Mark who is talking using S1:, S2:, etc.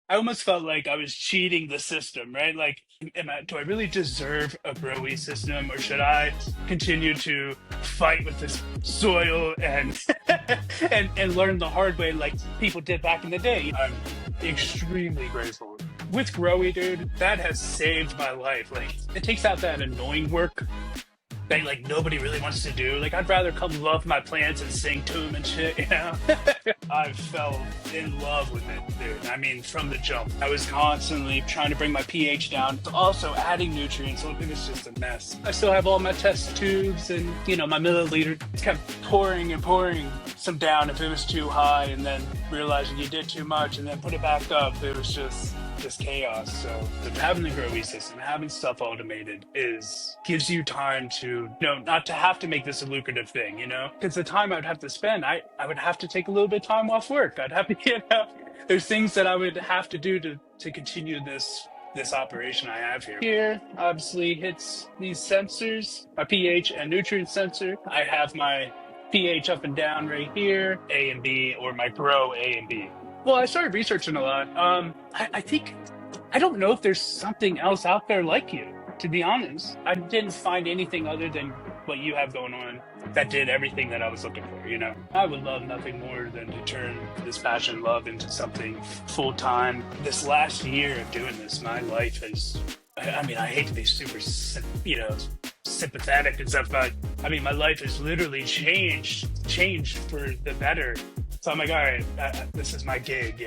S1: I almost felt like I was cheating the system, right? Like, do I really deserve a Growee system, or should I continue to fight with this soil and and learn the hard way like people did back in the day? I'm extremely grateful. With Growee, dude, that has saved my life. Like, it takes out that annoying work that like nobody really wants to do. Like, I'd rather come love my plants and sing to them and shit, you know? I fell in love with it, dude. I mean, from the jump. I was constantly trying to bring my pH down, also adding nutrients. So it was just a mess. I still have all my test tubes and, my milliliter. It's kept pouring and pouring some down if it was too high, and then realizing you did too much and then put it back up. It was just chaos. So having the Growee system, having stuff automated gives you time to, not to have to make this a lucrative thing, because the time I would have to spend, I would have to take a little bit of time off work. I'd have to, there's things that I would have to do to continue this operation I have here. Here, obviously, hits these sensors, my pH and nutrient sensor. I have my pH up and down right here, A and B, or my grow A and B. Well, I started researching a lot. I think I don't know if there's something else out there like you. To be honest, I didn't find anything other than what you have going on that did everything that I was looking for. I would love nothing more than to turn this passion, love into something full time. This last year of doing this, my life has. I mean, I hate to be super, sympathetic and stuff, but I mean, my life has literally changed for the better. So I'm like, all right, this is my gig.